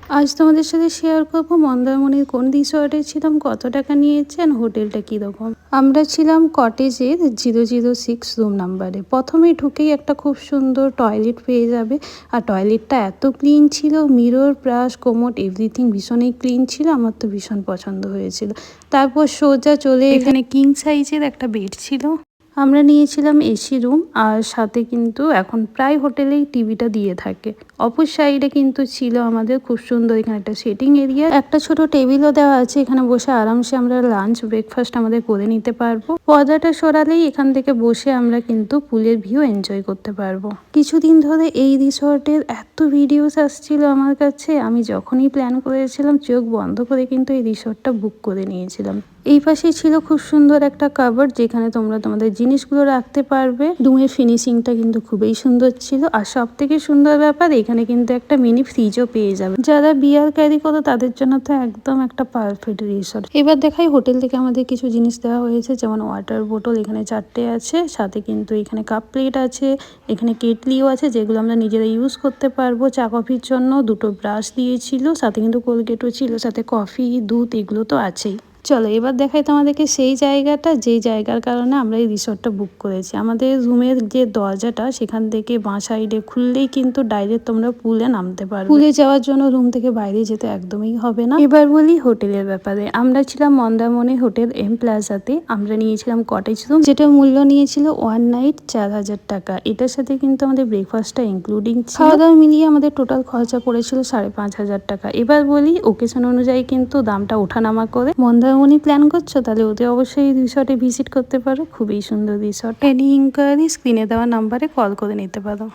আজ তোমাদের সাথে শেয়ার করব মন্দারমণির কোন রিসর্টে ছিলাম, কত টাকা নিয়েছে আর হোটেলটা কীরকম। আমরা ছিলাম কটেজের 006 রুম নাম্বারে। প্রথমেই ঢুকেই একটা খুব সুন্দর টয়লেট পেয়ে যাবে, আর টয়লেটটা এত ক্লিন ছিল, মিরর ব্রাশ কোমোড এভরিথিং ভীষণই ক্লিন ছিল। আমার তো ভীষণ পছন্দ হয়েছিল। তারপর সোজা চলে এখানে কিং সাইজের একটা বেড ছিল। আমরা নিয়েছিলাম এসি রুম, আর সাথে কিন্তু এখন প্রায় হোটেলেই টিভিটা দিয়ে থাকে। অপর সাইডে কিন্তু ছিল আমাদের খুব সুন্দর এখানে একটা সেটিং এরিয়া, একটা ছোট টেবিলও দেওয়া আছে। এখানে বসে আরামসে আমরা লাঞ্চ ব্রেকফাস্ট আমাদের করে নিতে পারবো। পর্দাটা সরালেই এখান থেকে বসে আমরা কিন্তু পুলের ভিউ এনজয় করতে পারবো। কিছুদিন ধরে এই রিসর্টের এত ভিডিওস আসছিল আমার কাছে, আমি যখনই প্ল্যান করেছিলাম চোখ বন্ধ করে কিন্তু এই রিসর্টটা বুক করে নিয়েছিলাম। এই পাশে ছিল খুব সুন্দর একটা কাভার্ড, যেখানে তোমরা তোমাদের জিনিসগুলো রাখতে পারবে। রুমের ফিনিশিংটা কিন্তু খুবই সুন্দর ছিল, আর সব থেকে সুন্দর ব্যাপার এখানে কিন্তু একটা মিনি ফ্রিজও পেয়ে যাবে। যারা বিয়ার ক্যারি করো তাদের জন্য তো একদম একটা পারফেক্ট রিসর্ট। এবার দেখাই হোটেল থেকে আমাদের কিছু জিনিস দেওয়া হয়েছে, যেমন ওয়াটার বোতল এখানে 4টে আছে, সাথে কিন্তু এখানে কাপ প্লেট আছে, এখানে কেটলিও আছে যেগুলো আমরা নিজেরা ইউজ করতে পারবো। চা কফির জন্য 2টো ব্রাশ দিয়েছিল, সাথে কিন্তু কোলগেটও ছিল, সাথে কফি দুধ এগুলো তো আছেই। চলো এবার দেখাই তোমাদেরকে সেই জায়গাটা, যেই জায়গার কারণে আমরা এই রিসর্টটা বুক করেছি। আমাদের রুমের যে দরজাটা সেখান থেকে বাঁ সাইডে খুললেই কিন্তু ডাইরেক্ট তোমরা পুলে নামতে পারবে। পুলে যাওয়ার জন্য রুম থেকে বাইরে যেতে একদমই হবে না। এবার বলি হোটেলের ব্যাপারে। আমরা ছিলাম মন্দারমণি হোটেল এম প্লাজাতে। আমরা নিয়েছিলাম কটেজ রুম, যেটা মূল্য নিয়েছিল 1 নাইট 4000 টাকা। এটার সাথে কিন্তু আমাদের ব্রেকফাস্টটা ইনক্লুডিং ছিল। খাওয়া দাওয়া মিলিয়ে আমাদের টোটাল খরচা পড়েছিল 5500 টাকা। এবার বলি ওকেশন অনুযায়ী কিন্তু দামটা ওঠানামা করে। মন্দারমণি প্ল্যান করছো তাহলে ওদের অবশ্যই রিসর্টে ভিজিট করতে পারো, খুবই সুন্দর রিসর্ট। এনি ইনকোয়ারি স্ক্রিনে দেওয়া নাম্বারে কল করে নিতে পারো।